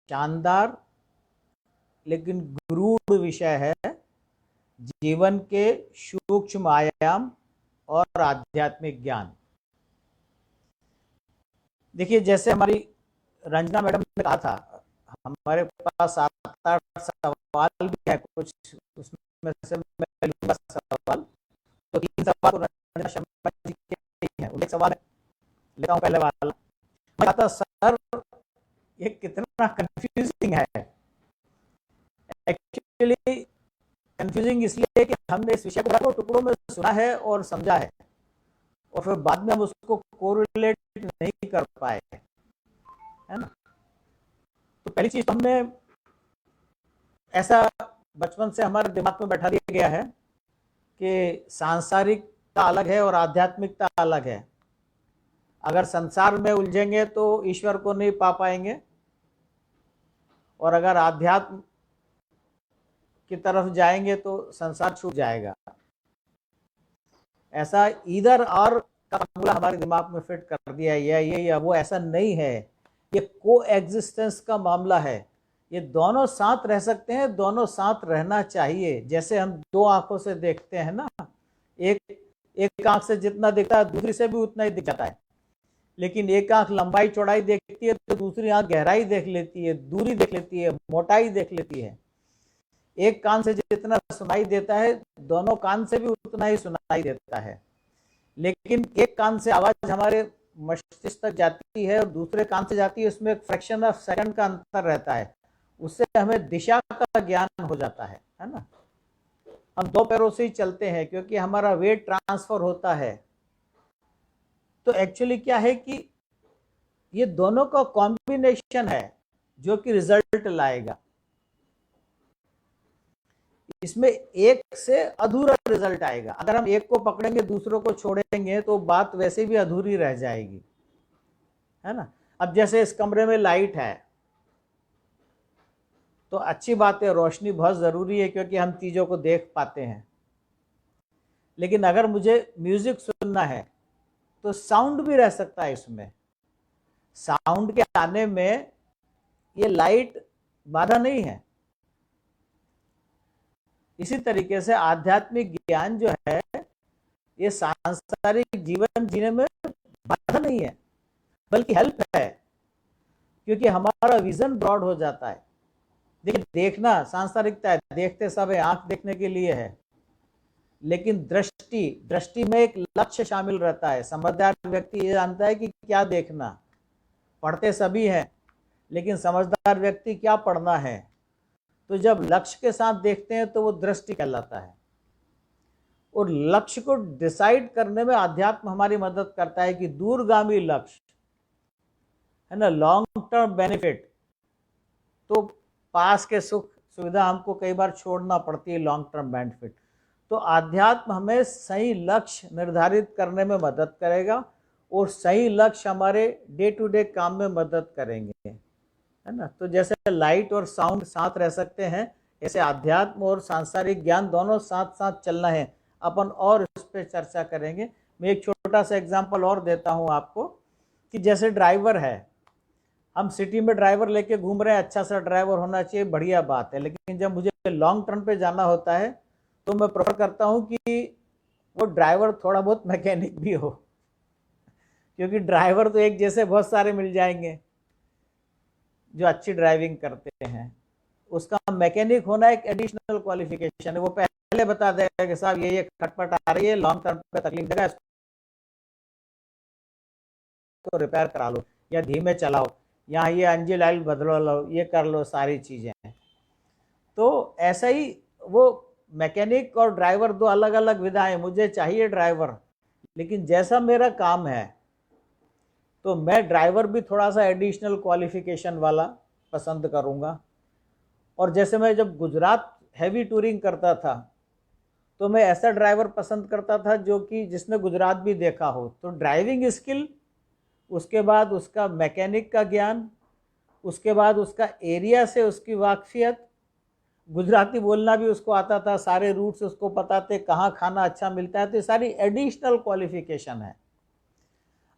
शानदार लेकिन गूढ़ विषय है, जीवन के सूक्ष्म आयाम और आध्यात्मिक ज्ञान। देखिए, जैसे हमारी रंजना मैडम ने कहा था, हमारे पास 7-8 सवाल भी है, कुछ उसमें से मैं लूंगा सवाल। तो 3 सवाल तो रंजना शर्मा जी के ही हैं। एक सवाल लेता हूँ, पहले वाला। मैं कहता सर, ये कितना कंफ्यूजिंग है। एक्चुअली कंफ्यूजिंग इसलिए कि हमने इस विषय को टुकड़ों में सुना है और समझा है, और फिर बाद में हम उसको कोरिलेट नहीं कर पाए, है ना। तो पहली चीज तो हमने ऐसा बचपन से हमारे दिमाग में बैठा दिया गया है कि सांसारिकता अलग है और आध्यात्मिकता अलग है। अगर संसार में उलझेंगे तो ईश्वर को नहीं पा पाएंगे, और अगर आध्यात्म की तरफ जाएंगे तो संसार छूट जाएगा। ऐसा इधर और का फॉर्मूला हमारे दिमाग में फिट कर दिया है, ये या वो ऐसा नहीं है। ये को एग्जिस्टेंस का मामला है। ये दोनों साथ रह सकते हैं, दोनों साथ रहना चाहिए। जैसे हम 2 आंखों से देखते हैं ना, एक आंख से जितना दिखता है दूसरी से भी उतना ही दिख जाता है, लेकिन एक आंख लंबाई चौड़ाई देखती है तो दूसरी आंख गहराई देख लेती है, दूरी देख लेती है, मोटाई देख लेती है। एक कान से जितना सुनाई देता है, दोनों कान से भी उतना ही सुनाई देता है, लेकिन एक कान से आवाज हमारे मस्तिष्क तक जाती है और दूसरे कान से जाती है, उसमें एक फ्रैक्शन ऑफ सेकंड का अंतर रहता है। उससे हमें दिशा का ज्ञान हो जाता है ना। हम 2 पैरों से ही चलते हैं क्योंकि हमारा वेट ट्रांसफर होता है। तो एक्चुअली क्या है कि ये दोनों का कॉम्बिनेशन है जो कि रिजल्ट लाएगा। इसमें एक से अधूरा रिजल्ट आएगा। अगर हम एक को पकड़ेंगे दूसरों को छोड़ेंगे तो बात वैसे भी अधूरी रह जाएगी, है ना। अब जैसे इस कमरे में लाइट है तो अच्छी बात है, रोशनी बहुत जरूरी है क्योंकि हम चीजों को देख पाते हैं। लेकिन अगर मुझे म्यूजिक सुनना है तो साउंड भी रह सकता है इसमें। साउंड के आने में ये लाइट बाधा नहीं है। इसी तरीके से आध्यात्मिक ज्ञान जो है ये सांसारिक जीवन जीने में बाधा नहीं है, बल्कि हेल्प है, क्योंकि हमारा विजन ब्रॉड हो जाता है। देखिए, देखना सांसारिकता है, देखते सब है, आंख देखने के लिए है, लेकिन दृष्टि में एक लक्ष्य शामिल रहता है। समझदार व्यक्ति ये जानता है कि क्या देखना। पढ़ते सभी हैं, लेकिन समझदार व्यक्ति क्या पढ़ना है। तो जब लक्ष्य के साथ देखते हैं तो वो दृष्टि कहलाता है। और लक्ष्य को डिसाइड करने में अध्यात्म हमारी मदद करता है कि दूरगामी लक्ष्य, है ना, लॉन्ग टर्म बेनिफिट। तो पास के सुख सुविधा हमको कई बार छोड़ना पड़ती है, लॉन्ग टर्म बेनिफिट। तो आध्यात्म हमें सही लक्ष्य निर्धारित करने में मदद करेगा और सही लक्ष्य हमारे डे टू डे काम में मदद करेंगे, है ना। तो जैसे लाइट और साउंड साथ रह सकते हैं, ऐसे आध्यात्म और सांसारिक ज्ञान दोनों साथ साथ चलना है। अपन और इस पर चर्चा करेंगे। मैं एक छोटा सा एग्जांपल और देता हूं आपको कि जैसे ड्राइवर है, हम सिटी में ड्राइवर लेके घूम रहे हैं, अच्छा सा ड्राइवर होना चाहिए, बढ़िया बात है। लेकिन जब मुझे लॉन्ग टर्म पे जाना होता है तो मैं प्रेफर करता हूं कि वो ड्राइवर थोड़ा बहुत मैकेनिक भी हो, क्योंकि ड्राइवर तो एक जैसे बहुत सारे मिल जाएंगे जो अच्छी ड्राइविंग करते हैं। उसका मैकेनिक होना एक एडिशनल क्वालिफिकेशन है। वो पहले बता देगा कि साहब ये खटपट आ रही है, लॉन्ग टर्म पे तकलीफ देगा, इसको रिपेयर करा लो या धीमे चलाओ, यहाँ ये इंजन ऑयल बदलो लो, ये कर लो, सारी चीजें। तो ऐसा ही वो मैकेनिक और ड्राइवर 2 अलग अलग विधाएं। मुझे चाहिए ड्राइवर, लेकिन जैसा मेरा काम है तो मैं ड्राइवर भी थोड़ा सा एडिशनल क्वालिफिकेशन वाला पसंद करूंगा। और जैसे मैं जब गुजरात हैवी टूरिंग करता था तो मैं ऐसा ड्राइवर पसंद करता था जो कि जिसने गुजरात भी देखा हो। तो ड्राइविंग स्किल, उसके बाद उसका मैकेनिक का ज्ञान, उसके बाद उसका एरिया से उसकी वाकफियत, गुजराती बोलना भी उसको आता था, सारे रूट्स उसको पता थे, कहाँ खाना अच्छा मिलता है। तो ये सारी एडिशनल क्वालिफिकेशन है।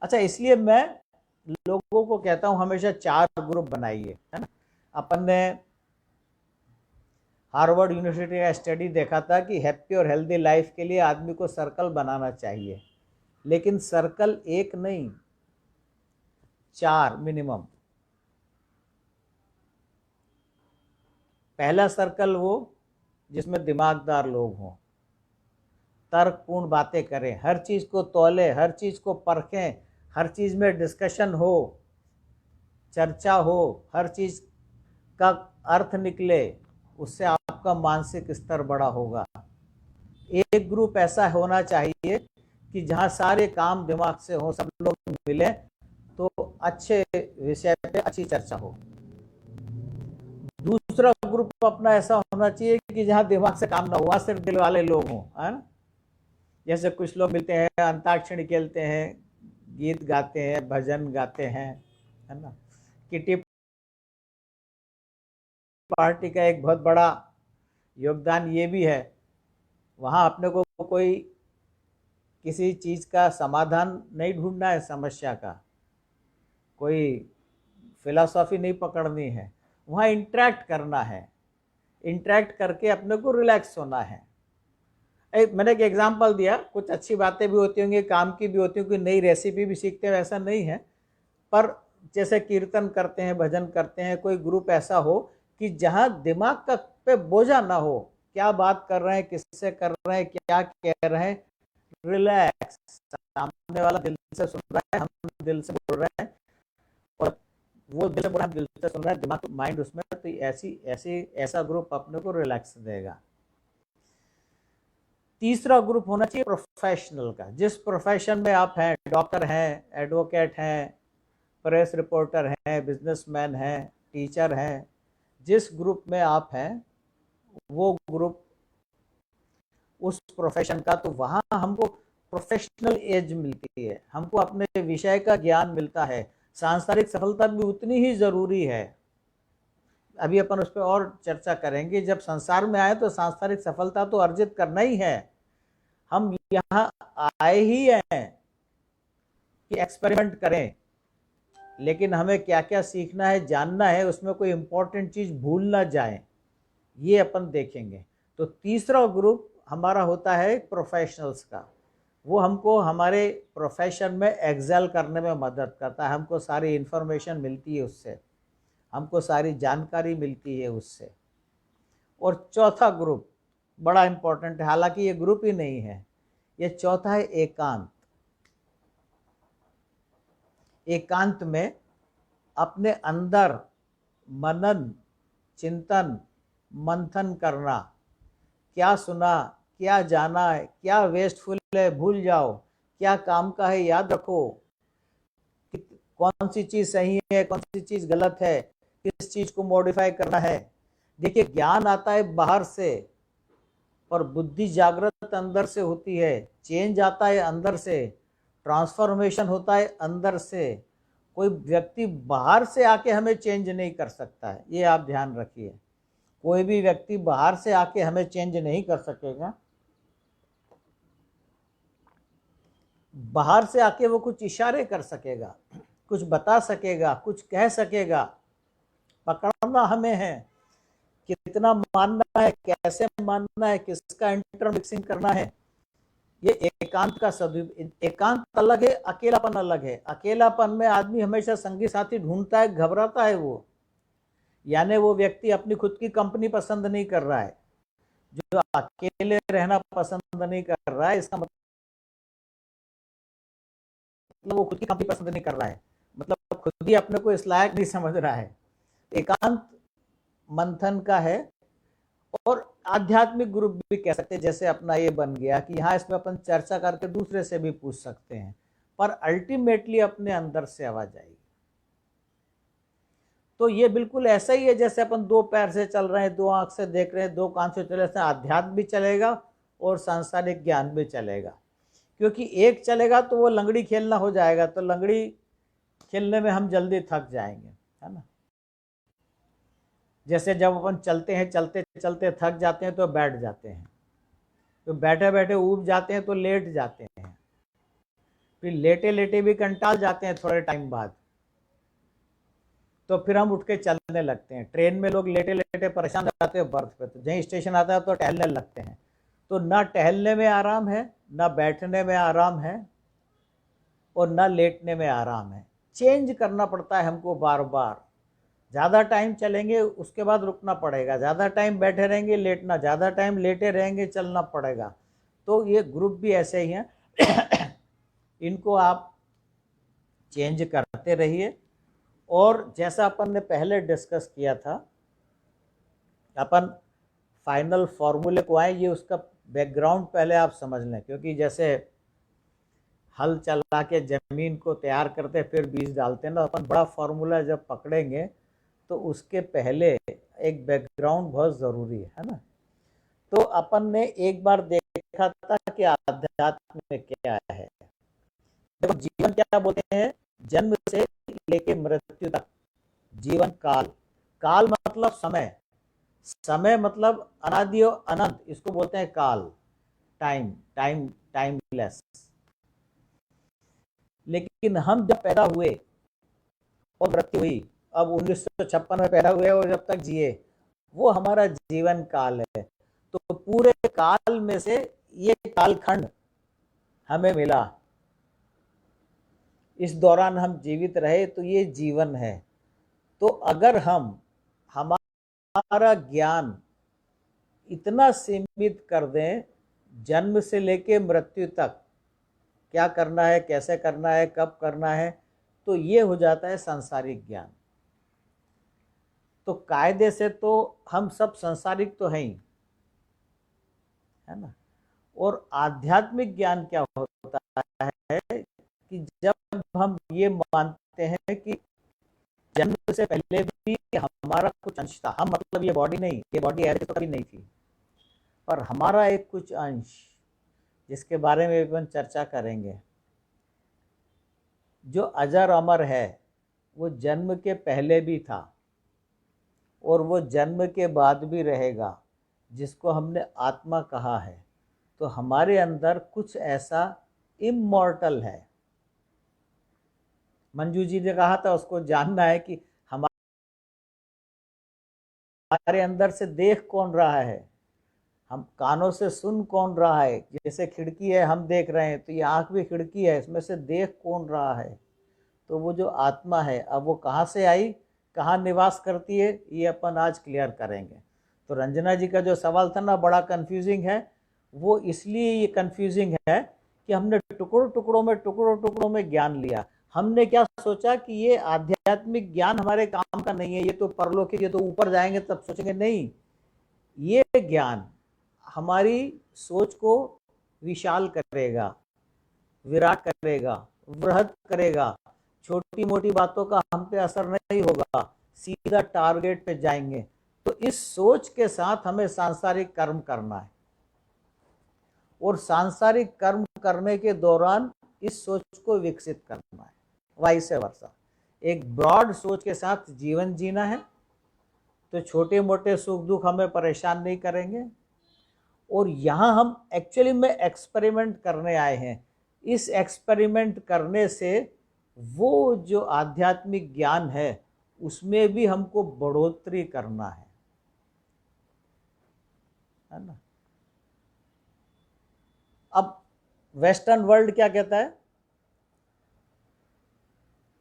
अच्छा, इसलिए मैं लोगों को कहता हूं हमेशा 4 ग्रुप बनाइए, है ना। अपन ने हार्वर्ड यूनिवर्सिटी का स्टडी देखा था कि हैप्पी और हेल्दी लाइफ के लिए आदमी को सर्कल बनाना चाहिए, लेकिन सर्कल एक नहीं, 4 मिनिमम। पहला सर्कल वो जिसमें दिमागदार लोग हों, तर्कपूर्ण बातें करें, हर चीज़ को तौले, हर चीज़ को परखें, हर चीज़ में डिस्कशन हो, चर्चा हो, हर चीज़ का अर्थ निकले, उससे आपका मानसिक स्तर बड़ा होगा। एक ग्रुप ऐसा होना चाहिए कि जहाँ सारे काम दिमाग से हो, सब लोग मिले तो अच्छे विषय पे अच्छी चर्चा हो। दूसरा ग्रुप अपना ऐसा होना चाहिए कि जहाँ दिमाग से काम ना हुआ, सिर्फ दिल वाले लोग हों, है ना। जैसे कुछ लोग मिलते हैं, अंताक्षरी खेलते हैं, गीत गाते हैं, भजन गाते हैं, है ना। किटी पार्टी का एक बहुत बड़ा योगदान ये भी है, वहाँ अपने को कोई किसी चीज़ का समाधान नहीं ढूंढना है, समस्या का कोई फिलॉसफी नहीं पकड़नी है, वहाँ इंटरेक्ट करना है, इंटरेक्ट करके अपने को रिलैक्स होना है। मैंने एक एग्जांपल दिया, कुछ अच्छी बातें भी होती होंगी, काम की भी होती होंगी, नई रेसिपी भी सीखते हैं, ऐसा नहीं है, पर जैसे कीर्तन करते हैं, भजन करते हैं, कोई ग्रुप ऐसा हो कि जहाँ दिमाग का पे बोझा ना हो, क्या बात कर रहे हैं, किससे कर रहे हैं, क्या कह रहे हैं, रिलैक्स, सामने वाला दिल से सुन रहा है, हम दिल से बोल रहे हैं, और वो दिल से बोल रहा है, हम दिल से सुन रहे हैं, दिमाग माइंड उसमें, तो ऐसा ग्रुप अपने को रिलैक्स देगा। तीसरा ग्रुप होना चाहिए प्रोफेशनल का, जिस प्रोफेशन में आप हैं, डॉक्टर हैं, एडवोकेट हैं, प्रेस रिपोर्टर हैं, बिजनेसमैन हैं, टीचर हैं, जिस ग्रुप में आप हैं वो ग्रुप उस प्रोफेशन का, तो वहाँ हमको प्रोफेशनल एज मिलती है, हमको अपने विषय का ज्ञान मिलता है। सांसारिक सफलता भी उतनी ही ज़रूरी है, अभी अपन उस पर और चर्चा करेंगे। जब संसार में आए तो सांसारिक सफलता तो अर्जित करना ही है, हम यहाँ आए ही हैं कि एक्सपेरिमेंट करें, लेकिन हमें क्या क्या सीखना है, जानना है, उसमें कोई इंपॉर्टेंट चीज़ भूल ना जाए, ये अपन देखेंगे। तो तीसरा ग्रुप हमारा होता है प्रोफेशनल्स का, वो हमको हमारे प्रोफेशन में एक्सेल करने में मदद करता है, हमको सारी इन्फॉर्मेशन मिलती है उससे, हमको सारी जानकारी मिलती है उससे। और चौथा ग्रुप बड़ा इंपॉर्टेंट है, हालांकि ये ग्रुप ही नहीं है, ये चौथा है एकांत। एकांत में अपने अंदर मनन, चिंतन, मंथन करना, क्या सुना, क्या जाना है, क्या वेस्टफुल है भूल जाओ, क्या काम का है याद रखो, कौन सी चीज़ सही है, कौन सी चीज़ गलत है, किस चीज़ को मॉडिफाई करना है। देखिए, ज्ञान आता है बाहर से और बुद्धि जागृत अंदर से होती है, चेंज आता है अंदर से, ट्रांसफॉर्मेशन होता है अंदर से। कोई व्यक्ति बाहर से आके हमें चेंज नहीं कर सकता है, ये आप ध्यान रखिए। कोई भी व्यक्ति बाहर से आके हमें चेंज नहीं कर सकेगा, बाहर से आके वो कुछ इशारे कर सकेगा, कुछ बता सकेगा, कुछ कह सकेगा, पकड़ना हमें है, कितना मानना है, कैसे मानना है, किसका इंटरमिक्सिंग करना है। ये एकांत का एकांत अलग है, अकेलापन अलग है। अकेलापन में आदमी हमेशा संगी साथी ढूंढता है, घबराता है वो, यानी वो व्यक्ति अपनी खुद की कंपनी पसंद नहीं कर रहा है, जो अकेले रहना पसंद नहीं कर रहा है, इसका मतलब वो खुद की कंपनी पसंद नहीं कर रहा है, मतलब खुद ही अपने को इस लायक नहीं समझ रहा है। एकांत मंथन का है। और आध्यात्मिक ग्रुप भी कह सकते हैं, जैसे अपना ये बन गया कि यहाँ इसमें अपन चर्चा करके दूसरे से भी पूछ सकते हैं, पर अल्टीमेटली अपने अंदर से आवाज आएगी। तो ये बिल्कुल ऐसा ही है जैसे अपन 2 पैर से चल रहे हैं, 2 आंख से देख रहे हैं, 2 कान से चल रहे हैं, आध्यात्म भी चलेगा और सांसारिक ज्ञान भी चलेगा। क्योंकि एक चलेगा तो वो लंगड़ी खेलना हो जाएगा, तो लंगड़ी खेलने में हम जल्दी थक जाएंगे, है ना। जैसे जब अपन चलते हैं, चलते चलते थक जाते हैं तो बैठ जाते हैं, तो बैठे बैठे ऊब जाते हैं तो लेट जाते हैं, फिर लेटे लेटे भी कंटाल जाते हैं थोड़े टाइम बाद। तो फिर हम उठ के चलने लगते हैं। ट्रेन में लोग लेटे लेटे परेशान रहते हैं बर्थ पे, तो जहीं स्टेशन आता है तो टहलने लगते हैं। तो ना टहलने में आराम है, ना बैठने में आराम है, और ना लेटने में आराम है। चेंज करना पड़ता है हमको बार बार। ज़्यादा टाइम चलेंगे उसके बाद रुकना पड़ेगा, ज़्यादा टाइम बैठे रहेंगे लेटना, ज़्यादा टाइम लेटे रहेंगे चलना पड़ेगा। तो ये ग्रुप भी ऐसे ही हैं। इनको आप चेंज करते रहिए। और जैसा अपन ने पहले डिस्कस किया था, अपन फाइनल फॉर्मूले को आए, ये उसका बैकग्राउंड पहले आप समझ लें। क्योंकि जैसे हल चला के ज़मीन को तैयार करते फिर बीज डालते हैं ना, अपन बड़ा फार्मूला जब पकड़ेंगे तो उसके पहले एक बैकग्राउंड बहुत ज़रूरी है ना। तो अपन ने एक बार देखा था कि आध्यात्म में क्या है। देखो, जीवन क्या बोलते हैं, जन्म से लेके मृत्यु तक जीवन काल। काल मतलब समय, समय मतलब अनादि और अनंत, इसको बोलते हैं काल, टाइम, टाइमलेस। लेकिन हम जब पैदा हुए और मृत्यु हुई, अब 1956 में पैदा हुए और जब तक जिए, वो हमारा जीवन काल है। तो पूरे काल में से ये कालखंड हमें मिला, इस दौरान हम जीवित रहे, तो ये जीवन है। तो अगर हमारा ज्ञान इतना सीमित कर दें, जन्म से लेके मृत्यु तक क्या करना है, कैसे करना है, कब करना है, तो ये हो जाता है सांसारिक ज्ञान। तो कायदे से तो हम सब सांसारिक तो हैं ही, है ना। और आध्यात्मिक ज्ञान क्या होता है कि जब हम ये मानते हैं कि जन्म से पहले भी हमारा कुछ अंश था, हम मतलब ये बॉडी नहीं, ये बॉडी ऐसे तो कभी नहीं थी, पर हमारा एक कुछ अंश, जिसके बारे में अपन चर्चा करेंगे, जो अजर अमर है, वो जन्म के पहले भी था और वो जन्म के बाद भी रहेगा, जिसको हमने आत्मा कहा है। तो हमारे अंदर कुछ ऐसा इमॉर्टल है। मंजू जी ने कहा था उसको जानना है कि हमारे अंदर से देख कौन रहा है, हम कानों से सुन कौन रहा है। जैसे खिड़की है, हम देख रहे हैं, तो ये आंख भी खिड़की है, इसमें से देख कौन रहा है। तो वो जो आत्मा है, अब वो कहाँ से आई, कहाँ निवास करती है, ये अपन आज क्लियर करेंगे। तो रंजना जी का जो सवाल था ना, बड़ा कंफ्यूजिंग है। वो इसलिए ये कंफ्यूजिंग है कि हमने टुकड़ों टुकड़ों में ज्ञान लिया। हमने क्या सोचा कि ये आध्यात्मिक ज्ञान हमारे काम का नहीं है, ये तो परलोक, ये तो ऊपर जाएंगे तब सोचेंगे। नहीं, ये ज्ञान हमारी सोच को विशाल करेगा, विराट करेगा, वृहद करेगा। छोटी मोटी बातों का हम पे असर नहीं होगा, सीधा टारगेट पे जाएंगे। तो इस सोच के साथ हमें सांसारिक कर्म करना है, और सांसारिक कर्म करने के दौरान इस सोच को विकसित करना है, वाइस वर्सा। एक ब्रॉड सोच के साथ जीवन जीना है, तो छोटे मोटे सुख दुख हमें परेशान नहीं करेंगे। और यहाँ हम एक्चुअली में एक्सपेरिमेंट करने आए हैं। इस एक्सपेरिमेंट करने से वो जो आध्यात्मिक ज्ञान है, उसमें भी हमको बढ़ोतरी करना है ना। अब वेस्टर्न वर्ल्ड क्या कहता है,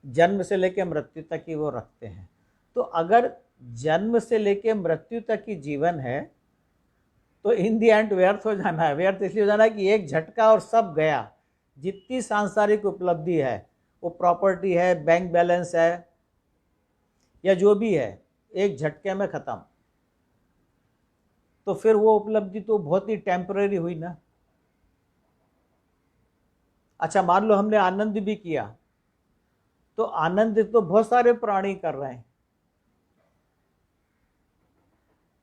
जन्म से लेकर मृत्यु तक ही वो रखते हैं। तो अगर जन्म से लेकर मृत्यु तक की जीवन है, तो इन दी एंड व्यर्थ हो जाना है। व्यर्थ इसलिए हो जाना है कि एक झटका और सब गया। जितनी सांसारिक उपलब्धि है, वो प्रॉपर्टी है, बैंक बैलेंस है, या जो भी है, एक झटके में खत्म। तो फिर वो उपलब्धि तो बहुत ही टेम्पररी हुई ना। अच्छा, मान लो हमने आनंद भी किया, तो आनंद तो बहुत सारे प्राणी कर रहे हैं।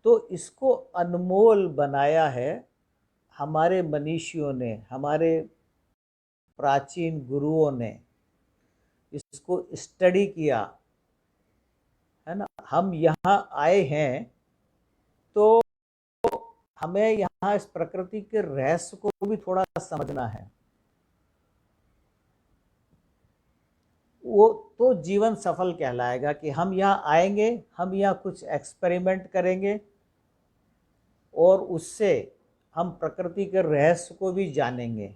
तो इसको अनमोल बनाया है हमारे मनीषियों ने, हमारे प्राचीन गुरुओं ने इसको स्टडी किया, है ना। हम यहाँ आए हैं तो हमें यहाँ इस प्रकृति के रहस्य को भी थोड़ा समझना है। वो तो जीवन सफल कहलाएगा कि हम यहाँ आएंगे, हम यहाँ कुछ एक्सपेरिमेंट करेंगे और उससे हम प्रकृति के रहस्य को भी जानेंगे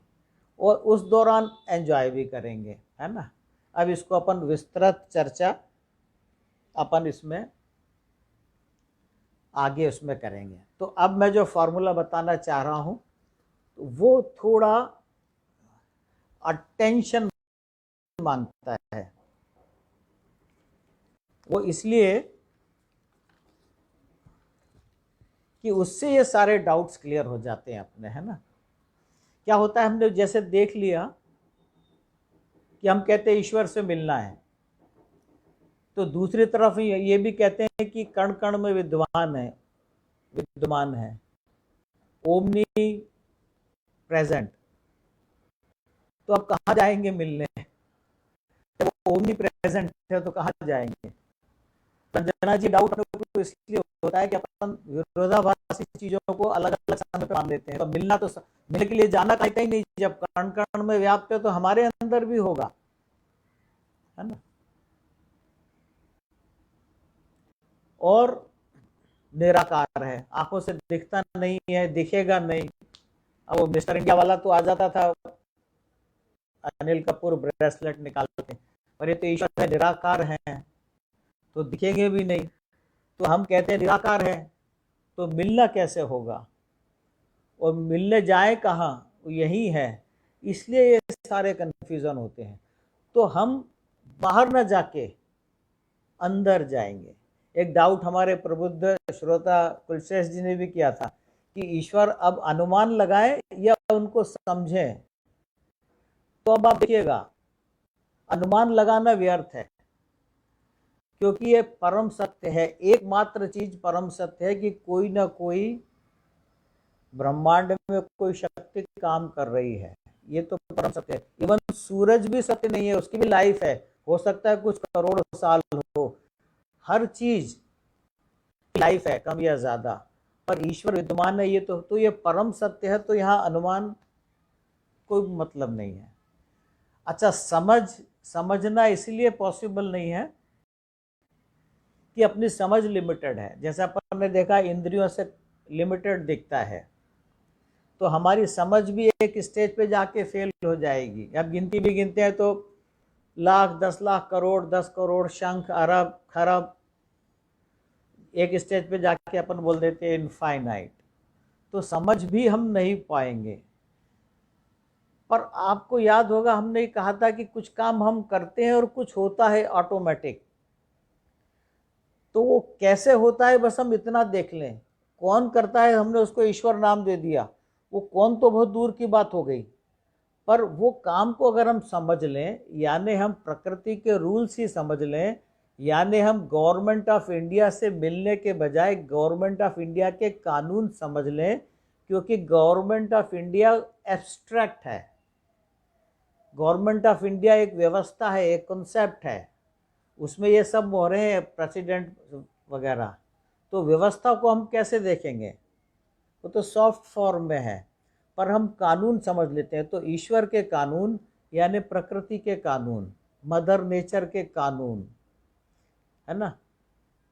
और उस दौरान एंजॉय भी करेंगे, है ना। अब इसको अपन विस्तृत चर्चा अपन इसमें आगे उसमें करेंगे। तो अब मैं जो फॉर्मूला बताना चाह रहा हूँ वो थोड़ा अटेंशन मांगता है। वो इसलिए कि उससे ये सारे डाउट्स क्लियर हो जाते हैं अपने, है ना। क्या होता है, हमने जैसे देख लिया कि हम कहते हैं ईश्वर से मिलना है, तो दूसरी तरफ ये भी कहते हैं कि कण कण में विद्वान है, विद्यमान है, ओमनी प्रेजेंट। तो अब कहाँ जाएंगे मिलने, जब ओमनी प्रेजेंट है तो कहाँ जाएंगे। रंजना जी डाउट को इसलिए होता है कि अपन विरोधाभासी चीजों को अलग अलग समय पे मान लेते हैं। तो मिलना तो मिलने के लिए जाना कहीं नहीं, जब कण कण में व्याप्त है तो हमारे अंदर भी होगा, है ना। और निराकार है, आंखों से दिखता नहीं है, दिखेगा नहीं। अब वो मिस्टर इंडिया वाला तो आ जाता था अनिल कपूर ब्रेसलेट निकाल के, पर ये तो ईश्वर है, निराकार है, तो दिखेंगे भी नहीं। तो हम कहते हैं निराकार है तो मिलना कैसे होगा, और मिलने जाए कहाँ, यही है। इसलिए ये सारे कन्फ्यूजन होते हैं। तो हम बाहर न जाके अंदर जाएंगे। एक डाउट हमारे प्रबुद्ध श्रोता कुलशेष जी ने भी किया था कि ईश्वर अब अनुमान लगाए या उनको समझें। तो अब आप देखिएगा, अनुमान लगाना व्यर्थ है, क्योंकि ये परम सत्य है। एकमात्र चीज परम सत्य है कि कोई ना कोई ब्रह्मांड में कोई शक्ति काम कर रही है, ये तो परम सत्य है। इवन सूरज भी सत्य नहीं है, उसकी भी लाइफ है, हो सकता है कुछ करोड़ साल हो, हर चीज लाइफ है कम या ज्यादा, पर ईश्वर विद्यमान है, ये तो ये परम सत्य है। तो यहाँ अनुमान कोई मतलब नहीं है। अच्छा, समझना इसलिए पॉसिबल नहीं है कि अपनी समझ लिमिटेड है। जैसे अपन ने देखा इंद्रियों से लिमिटेड दिखता है, तो हमारी समझ भी एक स्टेज पे जाके फेल हो जाएगी। अब गिनती भी गिनते हैं तो लाख, 10 लाख, करोड़, 10 करोड़, शंख, अरब, खरब, एक स्टेज पे जाके अपन बोल देते हैं इनफाइनाइट। तो समझ भी हम नहीं पाएंगे। पर आपको याद होगा हमने कहा था कि कुछ काम हम करते हैं और कुछ होता है ऑटोमेटिक। तो वो कैसे होता है बस हम इतना देख लें। कौन करता है, हमने उसको ईश्वर नाम दे दिया, वो कौन तो बहुत दूर की बात हो गई। पर वो काम को अगर हम समझ लें, यानी हम प्रकृति के रूल्स ही समझ लें, यानी हम गवर्नमेंट ऑफ इंडिया से मिलने के बजाय गवर्नमेंट ऑफ इंडिया के कानून समझ लें, क्योंकि गवर्नमेंट ऑफ इंडिया एब्स्ट्रैक्ट है। गवर्नमेंट ऑफ इंडिया एक व्यवस्था है, एक कॉन्सेप्ट है, उसमें ये सब मोहरे हैं, प्रेसिडेंट वगैरह। तो व्यवस्था को हम कैसे देखेंगे, वो तो सॉफ्ट फॉर्म में है, पर हम कानून समझ लेते हैं। तो ईश्वर के कानून यानी प्रकृति के कानून, मदर नेचर के कानून, है ना।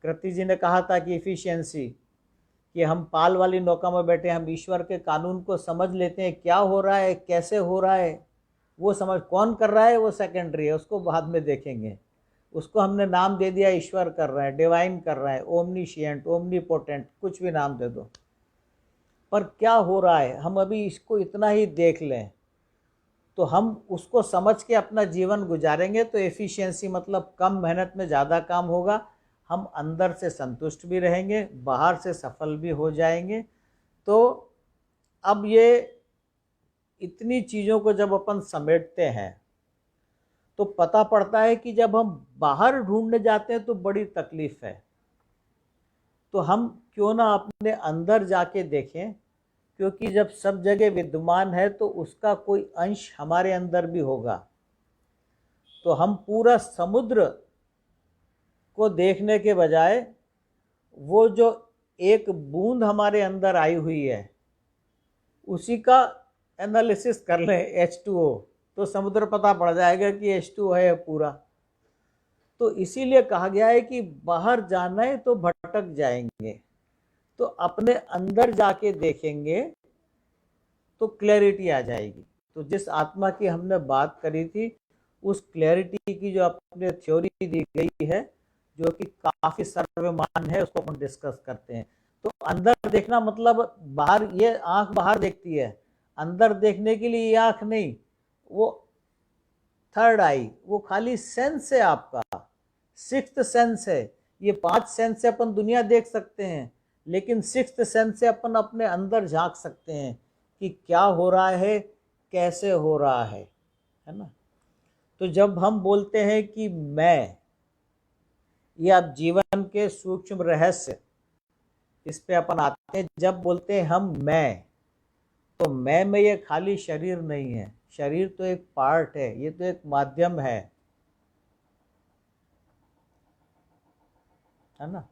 कृति जी ने कहा था कि इफिशियंसी, कि हम पाल वाली नौका में बैठे, हम ईश्वर के कानून को समझ लेते हैं, क्या हो रहा है, कैसे हो रहा है, वो समझ, कौन कर रहा है वो सेकेंडरी है, उसको बाद में देखेंगे। उसको हमने नाम दे दिया ईश्वर कर रहा है, डिवाइन कर रहा है, ओमनीशिएंट, ओमनीपोटेंट, कुछ भी नाम दे दो। पर क्या हो रहा है हम अभी इसको इतना ही देख लें, तो हम उसको समझ के अपना जीवन गुजारेंगे। तो एफिशिएंसी मतलब कम मेहनत में ज़्यादा काम होगा, हम अंदर से संतुष्ट भी रहेंगे, बाहर से सफल भी हो जाएंगे। तो अब ये इतनी चीज़ों को जब अपन समेटते हैं तो पता पड़ता है कि जब हम बाहर ढूंढने जाते हैं तो बड़ी तकलीफ है। तो हम क्यों ना अपने अंदर जाके देखें, क्योंकि जब सब जगह विद्यमान है तो उसका कोई अंश हमारे अंदर भी होगा। तो हम पूरा समुद्र को देखने के बजाय वो जो एक बूंद हमारे अंदर आई हुई है उसी का एनालिसिस कर लें, H2O, तो समुद्र पता पड़ जाएगा कि H2O है पूरा। तो इसीलिए कहा गया है कि बाहर जाना है तो भटक जाएंगे, तो अपने अंदर जाके देखेंगे तो क्लैरिटी आ जाएगी। तो जिस आत्मा की हमने बात करी थी, उस क्लैरिटी की जो अपने थ्योरी दी गई है, जो कि काफी सर्वमान्य है, उसको अपन डिस्कस करते हैं। तो अंदर देखना मतलब बाहर, ये आंख बाहर देखती है, अंदर देखने के लिए ये आंख नहीं, वो थर्ड आई, वो खाली सेंस है आपका, सिक्स्थ सेंस है। ये 5 सेंस से अपन दुनिया देख सकते हैं, लेकिन सिक्स्थ सेंस से अपन अपने अंदर झांक सकते हैं कि क्या हो रहा है, कैसे हो रहा है ना। तो जब हम बोलते हैं कि मैं, ये अब जीवन के सूक्ष्म रहस्य, इस पे अपन आते हैं। जब बोलते हैं हम मैं, तो मैं में ये खाली शरीर नहीं है, शरीर तो एक पार्ट है, ये तो एक माध्यम है ना।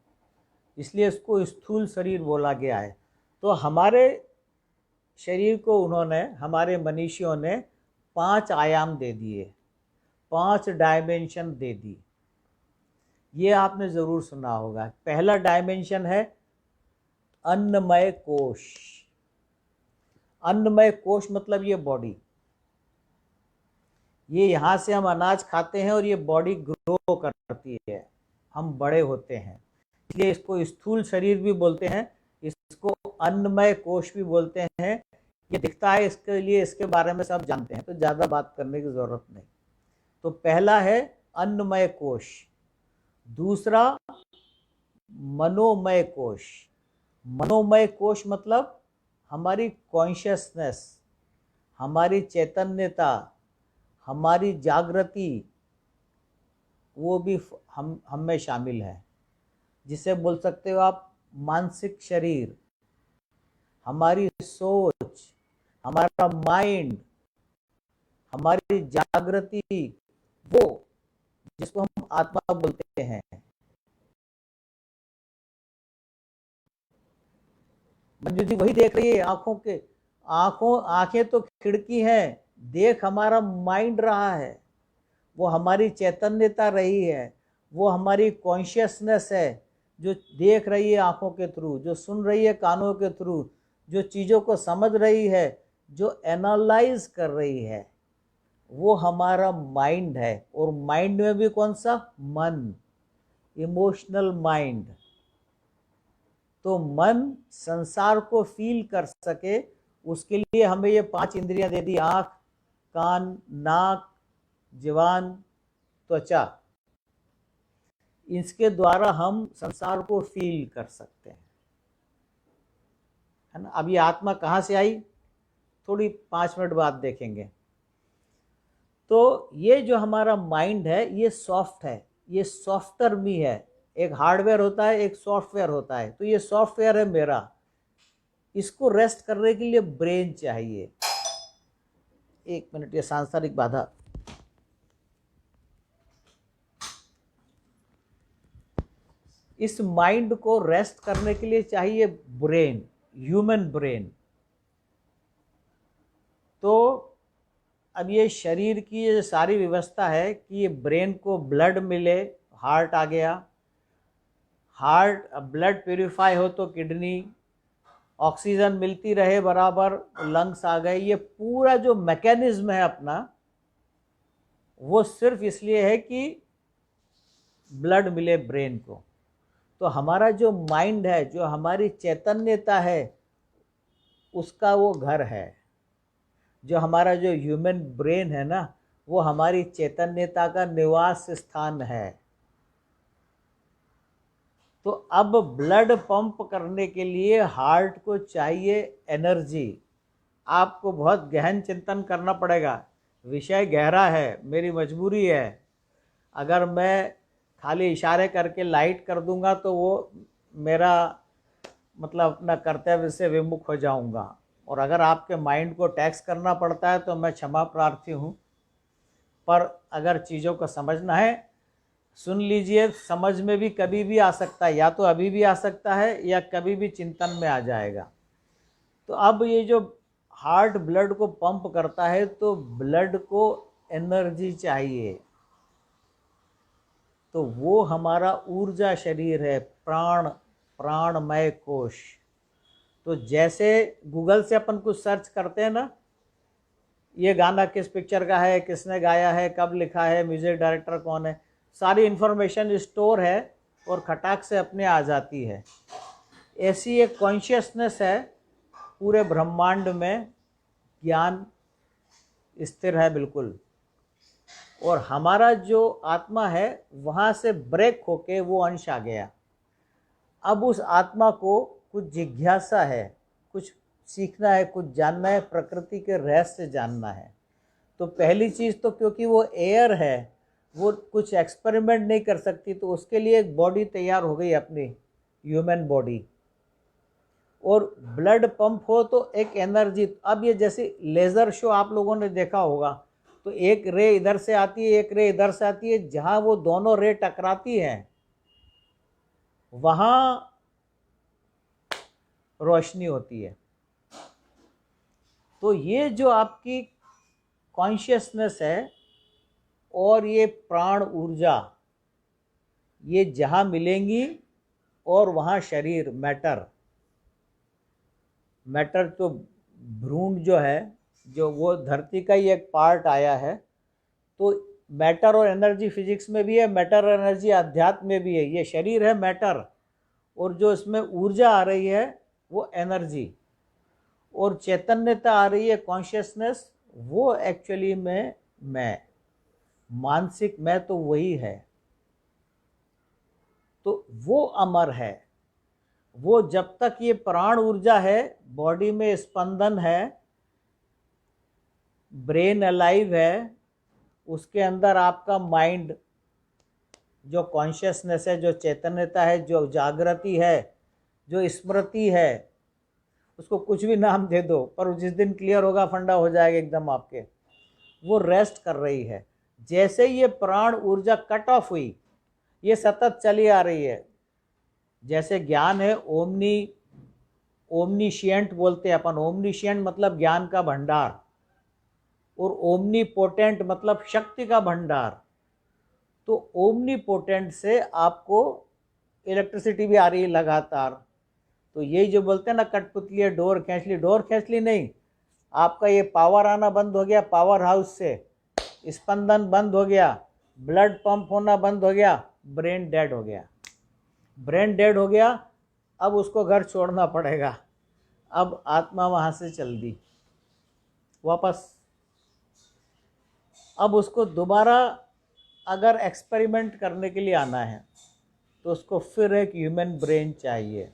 इसलिए इसको स्थूल शरीर बोला गया है। तो हमारे शरीर को उन्होंने, हमारे मनीषियों ने 5 आयाम दे दिए, 5 डायमेंशन दे दी। ये आपने जरूर सुना होगा। पहला डायमेंशन है अन्नमय कोश। अन्नमय कोश मतलब ये बॉडी, ये यहाँ से हम अनाज खाते हैं और ये बॉडी ग्रो करती है, हम बड़े होते हैं, इसलिए इसको स्थूल शरीर भी बोलते हैं, इसको अन्नमय कोश भी बोलते हैं। ये दिखता है, इसके लिए इसके बारे में सब जानते हैं, तो ज़्यादा बात करने की ज़रूरत नहीं। तो पहला है अन्नमय कोश। दूसरा मनोमय कोश। मनोमय कोश मतलब हमारी कॉन्शियसनेस, हमारी चैतन्यता, हमारी जागृति, वो भी हम में शामिल है, जिसे बोल सकते हो आप मानसिक शरीर, हमारी सोच, हमारा माइंड, हमारी जागृति, वो जिसको हम आत्मा बोलते हैं। मंजू जी वही देख रही है आंखों के, आंखें तो खिड़की हैं, देख हमारा माइंड रहा है, वो हमारी चैतन्यता रही है, वो हमारी कॉन्शियसनेस है, जो देख रही है आंखों के थ्रू, जो सुन रही है कानों के थ्रू, जो चीज़ों को समझ रही है, जो एनालाइज कर रही है, वो हमारा माइंड है। और माइंड में भी कौन सा? मन, इमोशनल माइंड। तो मन संसार को फील कर सके, उसके लिए हमें ये 5 इंद्रियां दे दी, आँख, कान, नाक, जीवान, त्वचा। इसके द्वारा हम संसार को फील कर सकते हैं, है ना। अब ये आत्मा कहाँ से आई, थोड़ी 5 मिनट बाद देखेंगे। तो ये जो हमारा माइंड है, ये सॉफ्ट है, ये सॉफ्टवेयर भी है। एक हार्डवेयर होता है, एक सॉफ्टवेयर होता है। तो ये सॉफ्टवेयर है मेरा, इसको रेस्ट करने के लिए ब्रेन चाहिए। 1 मिनट, ये सांसारिक बाधा। इस माइंड को रेस्ट करने के लिए चाहिए ब्रेन, ह्यूमन ब्रेन। तो अब ये शरीर की ये सारी व्यवस्था है कि ये ब्रेन को ब्लड मिले, हार्ट आ गया, हार्ट ब्लड प्यूरिफाई हो तो किडनी, ऑक्सीजन मिलती रहे बराबर, लंग्स आ गए। ये पूरा जो मैकेनिज्म है अपना, वो सिर्फ इसलिए है कि ब्लड मिले ब्रेन को। तो हमारा जो माइंड है, जो हमारी चैतन्यता है, उसका वो घर है। जो हमारा जो ह्यूमन ब्रेन है ना, वो हमारी चैतन्यता का निवास स्थान है। तो अब ब्लड पंप करने के लिए हार्ट को चाहिए एनर्जी। आपको बहुत गहन चिंतन करना पड़ेगा, विषय गहरा है, मेरी मजबूरी है। अगर मैं खाली इशारे करके लाइट कर दूंगा तो वो मेरा मतलब अपना कर्तव्य से विमुख हो जाऊंगा। और अगर आपके माइंड को टैक्स करना पड़ता है तो मैं क्षमा प्रार्थी हूँ। पर अगर चीज़ों को समझना है, सुन लीजिए, समझ में भी कभी भी आ सकता है, या तो अभी भी आ सकता है या कभी भी चिंतन में आ जाएगा। तो अब ये जो हार्ट ब्लड को पंप करता है, तो ब्लड को एनर्जी चाहिए। तो वो हमारा ऊर्जा शरीर है, प्राणमय कोश। तो जैसे गूगल से अपन कुछ सर्च करते हैं ना, ये गाना किस पिक्चर का है, किसने गाया है, कब लिखा है, म्यूजिक डायरेक्टर कौन है, सारी इन्फॉर्मेशन स्टोर है और खटाक से अपने आ जाती है। ऐसी एक कॉन्शियसनेस है पूरे ब्रह्मांड में, ज्ञान स्थिर है बिल्कुल। और हमारा जो आत्मा है वहाँ से ब्रेक होके वो अंश आ गया। अब उस आत्मा को कुछ जिज्ञासा है, कुछ सीखना है, कुछ जानना है, प्रकृति के रहस्य जानना है। तो पहली चीज़ तो क्योंकि वो एयर है, वो कुछ एक्सपेरिमेंट नहीं कर सकती, तो उसके लिए एक बॉडी तैयार हो गई अपनी, ह्यूमन बॉडी। और ब्लड पंप हो तो एक एनर्जी। अब ये जैसे लेज़र शो आप लोगों ने देखा होगा, तो एक रे इधर से आती है, एक रे इधर से आती है, जहाँ वो दोनों रे टकराती हैं वहाँ रोशनी होती है। तो ये जो आपकी कॉन्शियसनेस है और ये प्राण ऊर्जा, ये जहाँ मिलेंगी और वहाँ शरीर, मैटर तो भ्रूण जो है, जो वो धरती का ही एक पार्ट आया है। तो मैटर और एनर्जी फिजिक्स में भी है, मैटर और एनर्जी अध्यात्म में भी है। ये शरीर है मैटर, और जो इसमें ऊर्जा आ रही है वो एनर्जी, और चैतन्यता आ रही है, कॉन्शियसनेस, वो एक्चुअली में मैं, मानसिक मैं तो वही है। तो वो अमर है। वो जब तक ये प्राण ऊर्जा है, बॉडी में स्पंदन है, ब्रेन अलाइव है, उसके अंदर आपका माइंड, जो कॉन्शियसनेस है, जो चैतन्यता है, जो जागृति है, जो स्मृति है, उसको कुछ भी नाम दे दो, पर जिस दिन क्लियर होगा फंडा हो जाएगा एकदम आपके, वो रेस्ट कर रही है। जैसे ये प्राण ऊर्जा कट ऑफ हुई, ये सतत चली आ रही है। जैसे ज्ञान है ओमनीशिएंट बोलते हैं अपन। ओमनीशिएंट मतलब ज्ञान का भंडार, और ओमनीपोटेंट मतलब शक्ति का भंडार। तो ओमनीपोटेंट से आपको इलेक्ट्रिसिटी भी आ रही है लगातार। तो यही जो बोलते हैं ना, कठपुतली डोर खींच ली नहीं, आपका ये पावर आना बंद हो गया, पावर हाउस से स्पंदन बंद हो गया, ब्लड पंप होना बंद हो गया, ब्रेन डेड हो गया। अब उसको घर छोड़ना पड़ेगा। अब आत्मा वहाँ से चल दी वापस। अब उसको दोबारा अगर एक्सपेरिमेंट करने के लिए आना है तो उसको फिर एक ह्यूमन ब्रेन चाहिए।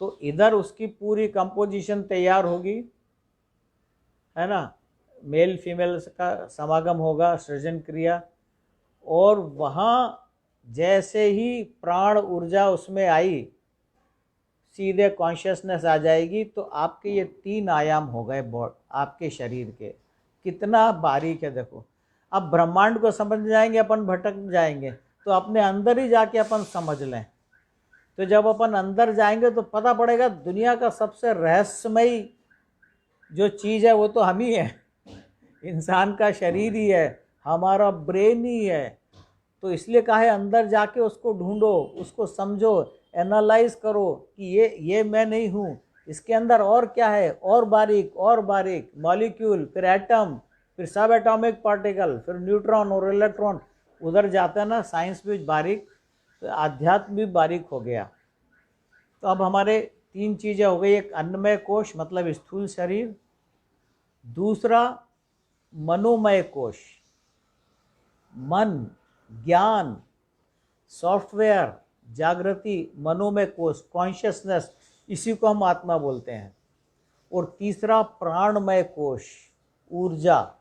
तो इधर उसकी पूरी कंपोजिशन तैयार होगी, है ना, मेल फीमेल का समागम होगा, सृजन क्रिया। और वहाँ जैसे ही प्राण ऊर्जा उसमें आई, सीधे कॉन्शियसनेस आ जाएगी। तो आपके ये 3 आयाम हो गए आपके शरीर के। कितना बारीक है देखो। अब ब्रह्मांड को समझ जाएंगे अपन, भटक जाएंगे, तो अपने अंदर ही जाके अपन समझ लें। तो जब अपन अंदर जाएंगे तो पता पड़ेगा दुनिया का सबसे रहस्यमयी जो चीज़ है वो तो हम ही है, इंसान का शरीर ही है, हमारा ब्रेन ही है। तो इसलिए कहा है अंदर जाके उसको ढूंढो, उसको समझो, एनालाइज करो कि ये मैं नहीं हूँ, इसके अंदर और क्या है, और बारीक मॉलिक्यूल, फिर एटम, फिर सब एटॉमिक पार्टिकल, फिर न्यूट्रॉन और इलेक्ट्रॉन, उधर जाता है ना साइंस भी बारीक, तो आध्यात्म भी बारीक हो गया। तो अब हमारे 3 चीज़ें हो गई। एक अन्नमय कोश मतलब स्थूल शरीर, दूसरा मनोमय कोश, मन, ज्ञान, सॉफ्टवेयर, जागृति, मनोमय कोश, कॉन्शियसनेस, इसी को हम आत्मा बोलते हैं। और तीसरा प्राणमय कोश, ऊर्जा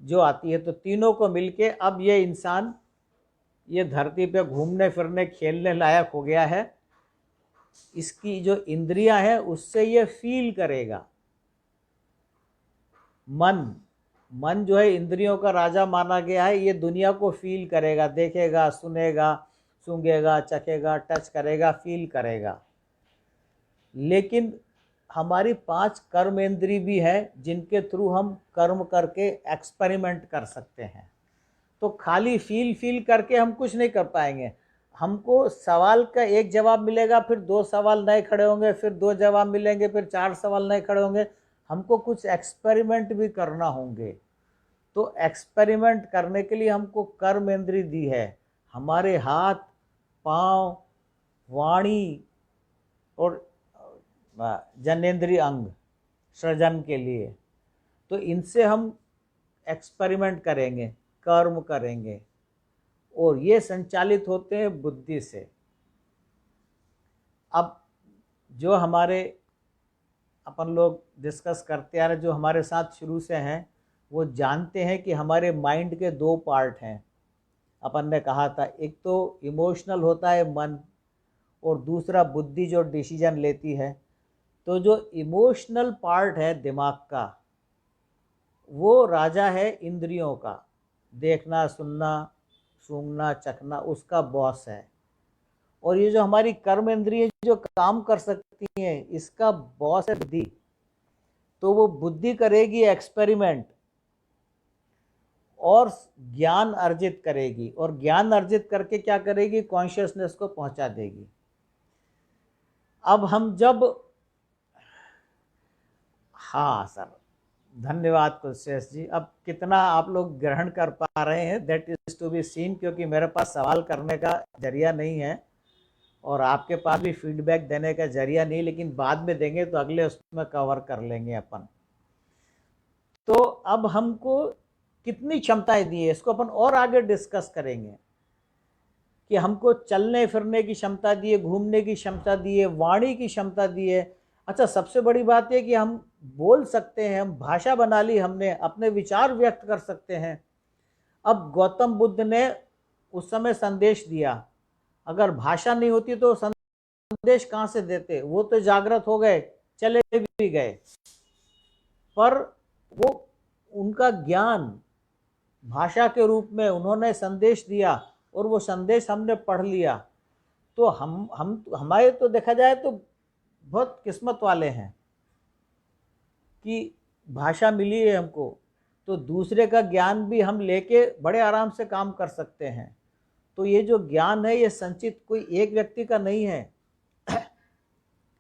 जो आती है। तो तीनों को मिलके अब ये इंसान ये धरती पे घूमने फिरने खेलने लायक हो गया है। इसकी जो इंद्रियां हैं उससे ये फील करेगा। मन जो है इंद्रियों का राजा माना गया है, ये दुनिया को फील करेगा, देखेगा, सुनेगा, सूंघेगा, चखेगा, टच करेगा, फील करेगा। लेकिन हमारी 5 कर्म इंद्री भी है जिनके थ्रू हम कर्म करके एक्सपेरिमेंट कर सकते हैं। तो खाली फील करके हम कुछ नहीं कर पाएंगे। हमको सवाल का एक जवाब मिलेगा, फिर 2 सवाल नए खड़े होंगे, फिर 2 जवाब मिलेंगे, फिर 4 सवाल नए खड़े होंगे। हमको कुछ एक्सपेरिमेंट भी करना होंगे। तो एक्सपेरिमेंट करने के लिए हमको कर्म इंद्री दी है, हमारे हाथ, पाँव, वाणी और जनेंद्रिय अंग सृजन के लिए। तो इनसे हम एक्सपेरिमेंट करेंगे, कर्म करेंगे, और ये संचालित होते हैं बुद्धि से। अब जो हमारे अपन लोग डिस्कस करते आ रहे, जो हमारे साथ शुरू से हैं, वो जानते हैं कि हमारे माइंड के 2 पार्ट हैं। अपन ने कहा था, एक तो इमोशनल होता है मन, और दूसरा बुद्धि जो डिसीजन लेती है। तो जो इमोशनल पार्ट है दिमाग का, वो राजा है इंद्रियों का, देखना, सुनना, सूंघना, चखना, उसका बॉस है। और ये जो हमारी कर्म इंद्रिय जो काम कर सकती हैं, इसका बॉस है बुद्धि। तो वो बुद्धि करेगी एक्सपेरिमेंट और ज्ञान अर्जित करेगी, और ज्ञान अर्जित करके क्या करेगी, कॉन्शियसनेस को पहुंचा देगी। अब हम जब, हाँ सर, धन्यवाद कुलशेष जी। अब कितना आप लोग ग्रहण कर पा रहे हैं, that is to be seen, क्योंकि मेरे पास सवाल करने का जरिया नहीं है और आपके पास भी फीडबैक देने का जरिया नहीं, लेकिन बाद में देंगे तो अगले उसमें कवर कर लेंगे अपन। तो अब हमको कितनी क्षमताएं दी है, इसको अपन और आगे डिस्कस करेंगे कि हमको चलने फिरने की क्षमता दी है, घूमने की क्षमता दी है, वाणी की क्षमता दी है। अच्छा, सबसे बड़ी बात है कि हम बोल सकते हैं, हम भाषा बना ली हमने, अपने विचार व्यक्त कर सकते हैं। अब गौतम बुद्ध ने उस समय संदेश दिया, अगर भाषा नहीं होती तो संदेश कहाँ से देते? वो तो जागृत हो गए, चले भी गए, पर वो उनका ज्ञान भाषा के रूप में उन्होंने संदेश दिया, और वो संदेश हमने पढ़ लिया। तो हम हमारे तो देखा जाए तो बहुत किस्मत वाले हैं कि भाषा मिली है हमको, तो दूसरे का ज्ञान भी हम लेके बड़े आराम से काम कर सकते हैं। तो ये जो ज्ञान है, ये संचित कोई एक व्यक्ति का नहीं है,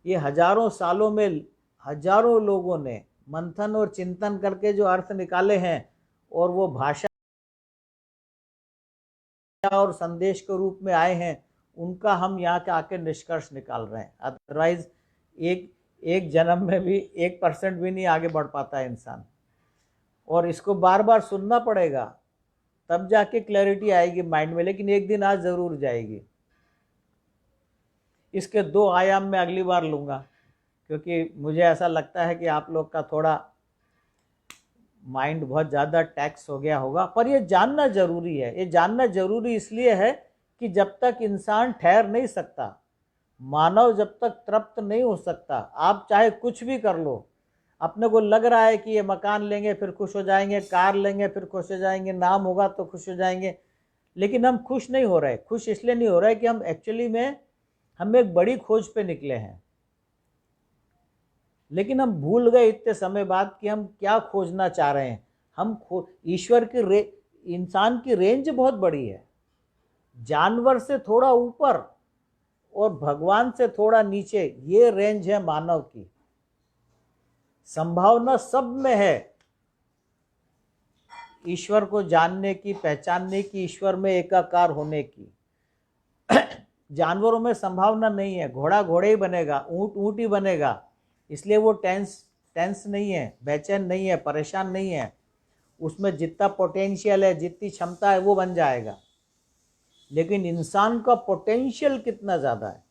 ये हजारों सालों में हजारों लोगों ने मंथन और चिंतन करके जो अर्थ निकाले हैं, और वो भाषा और संदेश के रूप में आए हैं, उनका हम यहाँ के आके निष्कर्ष निकाल रहे हैं। अदरवाइज एक जन्म में भी 1% भी नहीं आगे बढ़ पाता है इंसान, और इसको बार बार सुनना पड़ेगा, तब जाके क्लैरिटी आएगी माइंड में, लेकिन एक दिन आज जरूर जाएगी। इसके 2 आयाम में अगली बार लूँगा, क्योंकि मुझे ऐसा लगता है कि आप लोग का थोड़ा माइंड बहुत ज़्यादा टैक्स हो गया होगा। पर ये जानना जरूरी है, ये जानना जरूरी इसलिए है कि जब तक इंसान ठहर नहीं सकता, मानव जब तक तृप्त नहीं हो सकता, आप चाहे कुछ भी कर लो, अपने को लग रहा है कि ये मकान लेंगे फिर खुश हो जाएंगे, कार लेंगे फिर खुश हो जाएंगे, नाम होगा तो खुश हो जाएंगे, लेकिन हम खुश नहीं हो रहे। खुश इसलिए नहीं हो रहे कि हम एक्चुअली में हम एक बड़ी खोज पे निकले हैं, लेकिन हम भूल गए इतने समय बाद कि हम क्या खोजना चाह रहे हैं। ईश्वर की इंसान की रेंज बहुत बड़ी है, जानवर से थोड़ा ऊपर और भगवान से थोड़ा नीचे, ये रेंज है मानव की। संभावना सब में है ईश्वर को जानने की, पहचानने की, ईश्वर में एकाकार होने की। जानवरों में संभावना नहीं है, घोड़ा घोड़े ही बनेगा, ऊंट ऊंट ही बनेगा, इसलिए वो टेंस नहीं है, बेचैन नहीं है, परेशान नहीं है। उसमें जितना पोटेंशियल है, जितनी क्षमता है, वो बन जाएगा। लेकिन इंसान का पोटेंशियल कितना ज़्यादा है,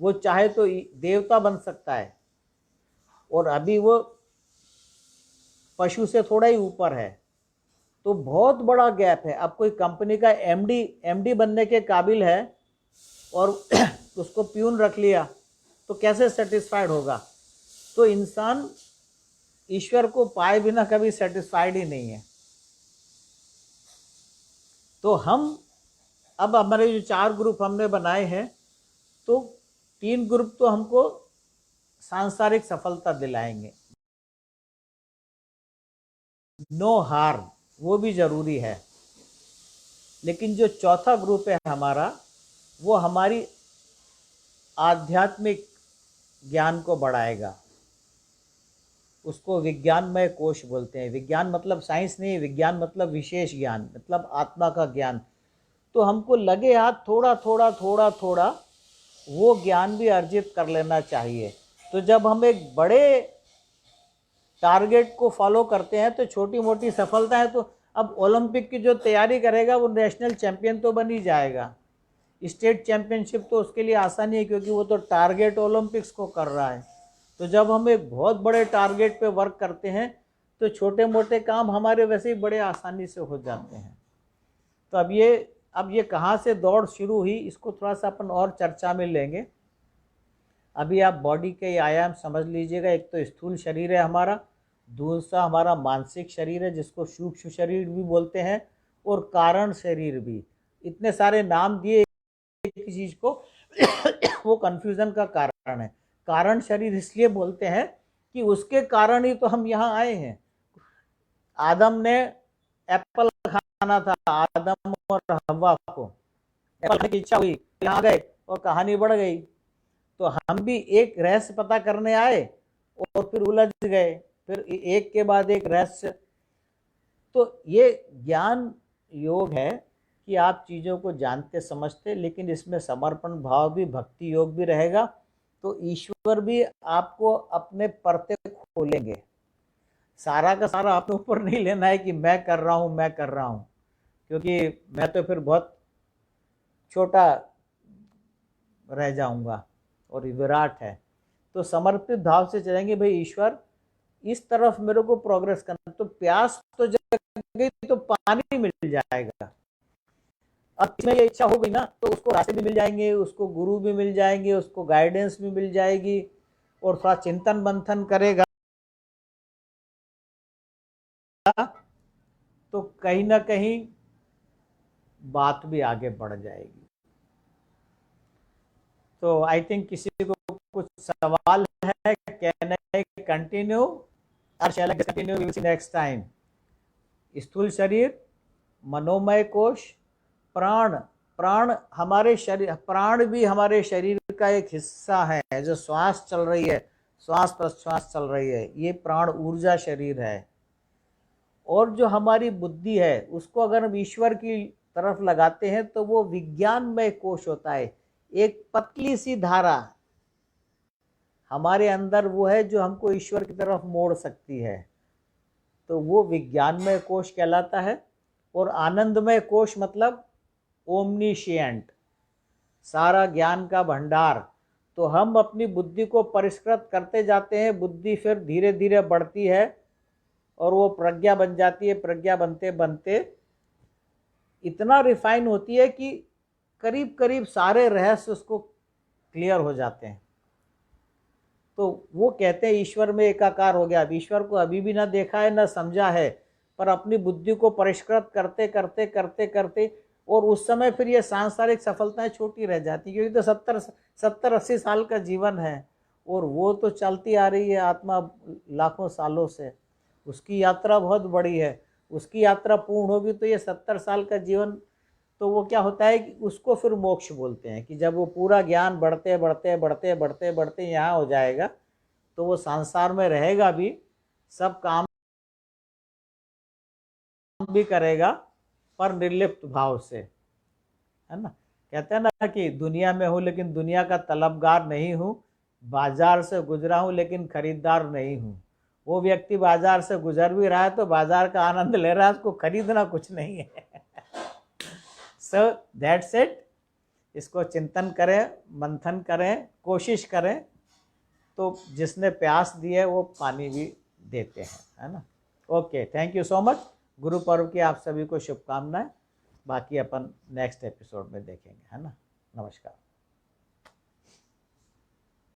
वो चाहे तो देवता बन सकता है, और अभी वो पशु से थोड़ा ही ऊपर है। तो बहुत बड़ा गैप है। अब कोई कंपनी का एमडी बनने के काबिल है और उसको प्यून रख लिया, तो कैसे सेटिस्फाइड होगा? तो इंसान ईश्वर को पाए बिना कभी सेटिस्फाइड ही नहीं है। तो हम अब हमारे जो 4 ग्रुप हमने बनाए हैं, तो 3 ग्रुप तो हमको सांसारिक सफलता दिलाएंगे, नो हार्म, वो भी जरूरी है। लेकिन जो चौथा ग्रुप है हमारा, वो हमारी आध्यात्मिक ज्ञान को बढ़ाएगा। उसको विज्ञानमय कोश बोलते हैं। विज्ञान मतलब साइंस नहीं, विज्ञान मतलब विशेष ज्ञान, मतलब आत्मा का ज्ञान। तो हमको लगे हाथ थोड़ा थोड़ा थोड़ा थोड़ा वो ज्ञान भी अर्जित कर लेना चाहिए। तो जब हम एक बड़े टारगेट को फॉलो करते हैं तो छोटी मोटी सफलताएं, तो अब ओलंपिक की जो तैयारी करेगा वो नेशनल चैंपियन तो बन ही जाएगा। स्टेट चैंपियनशिप तो उसके लिए आसानी है, क्योंकि वो तो टारगेट ओलंपिक्स को कर रहा है। तो जब हम एक बहुत बड़े टारगेट पे वर्क करते हैं तो छोटे मोटे काम हमारे वैसे ही बड़े आसानी से हो जाते हैं। तो अब ये कहाँ से दौड़ शुरू हुई, इसको थोड़ा सा अपन और चर्चा में लेंगे। अभी आप बॉडी के आयाम समझ लीजिएगा। एक तो स्थूल शरीर है हमारा, दूसरा हमारा मानसिक शरीर है जिसको सूक्ष्म शरीर भी बोलते हैं, और कारण शरीर भी। इतने सारे नाम दिए एक चीज को वो कंफ्यूजन का कारण है। कारण शरीर इसलिए बोलते हैं कि उसके कारण ही तो हम यहाँ आए हैं। आदम ने एप्पल खाना था, आदम और हव्वा को एप्पल खाने की इच्छा हुई, यहाँ गए और कहानी बढ़ गई। तो हम भी एक रहस्य पता करने आए और फिर उलझ गए, फिर एक के बाद एक रहस्य। तो ये ज्ञान योग है कि आप चीज़ों को जानते समझते, लेकिन इसमें समर्पण भाव भी, भक्ति योग भी रहेगा। तो ईश्वर भी आपको अपने परते खोलेंगे। सारा का सारा अपने ऊपर नहीं लेना है कि मैं कर रहा हूँ, मैं कर रहा हूँ, क्योंकि मैं तो फिर बहुत छोटा रह जाऊंगा और विराट है। तो समर्पित भाव से चलेंगे, भाई ईश्वर इस तरफ मेरे को प्रोग्रेस करना। तो प्यास तो जग गई तो पानी मिल जाएगा। अब इसमें ये इच्छा हो गई ना, तो उसको रास्ते भी मिल जाएंगे, उसको गुरु भी मिल जाएंगे, उसको गाइडेंस भी मिल जाएगी, और थोड़ा चिंतन मंथन करेगा तो कहीं ना कहीं बात भी आगे बढ़ जाएगी। तो आई थिंक किसी को कुछ सवाल है? कैन आई कंटिन्यू और shall I continue? We will see next time. स्थूल शरीर, मनोमय कोश, प्राण। प्राण हमारे शरीर, प्राण भी हमारे शरीर का एक हिस्सा है। जो श्वास चल रही है, श्वास प्रश्वास चल रही है, ये प्राण ऊर्जा शरीर है। और जो हमारी बुद्धि है, उसको अगर हम ईश्वर की तरफ लगाते हैं तो वो विज्ञानमय कोश होता है। एक पतली सी धारा हमारे अंदर वो है जो हमको ईश्वर की तरफ मोड़ सकती है, तो वो विज्ञानमय कोश कहलाता है। और आनंदमय कोश मतलब ओमनीशिएंट, सारा ज्ञान का भंडार। तो हम अपनी बुद्धि को परिष्कृत करते जाते हैं, बुद्धि फिर धीरे धीरे बढ़ती है और वो प्रज्ञा बन जाती है। प्रज्ञा बनते बनते इतना रिफाइन होती है कि करीब करीब सारे रहस्य उसको क्लियर हो जाते हैं। तो वो कहते हैं ईश्वर में एकाकार हो गया। अब ईश्वर को अभी भी ना देखा है ना समझा है, पर अपनी बुद्धि को परिष्कृत करते करते करते करते, और उस समय फिर ये सांसारिक सफलताएं छोटी रह जाती, क्योंकि तो 70-80 साल का जीवन है, और वो तो चलती आ रही है आत्मा लाखों सालों से। उसकी यात्रा बहुत बड़ी है। उसकी यात्रा पूर्ण होगी तो ये 70 साल का जीवन, तो वो क्या होता है कि उसको फिर मोक्ष बोलते हैं। कि जब वो पूरा ज्ञान बढ़ते बढ़ते बढ़ते बढ़ते बढ़ते यहाँ हो जाएगा तो वो संसार में रहेगा भी, सब काम भी करेगा, पर निर्लिप्त भाव से, है ना। कहते हैं ना कि दुनिया में हूँ लेकिन दुनिया का तलबगार नहीं हूँ, बाजार से गुजरा हूँ लेकिन खरीदार नहीं हूँ। वो व्यक्ति बाजार से गुजर भी रहा है तो बाजार का आनंद ले रहा है, उसको खरीदना कुछ नहीं है। So that's it. इसको चिंतन करें, मंथन करें, कोशिश करें, तो जिसने प्यास दी है वो पानी भी देते हैं, है ना। Okay, thank you so much. Guru Parv की आप सभी को शुभकामनाएं। बाकी अपन नेक्स्ट एपिसोड में देखेंगे, है ना। नमस्कार।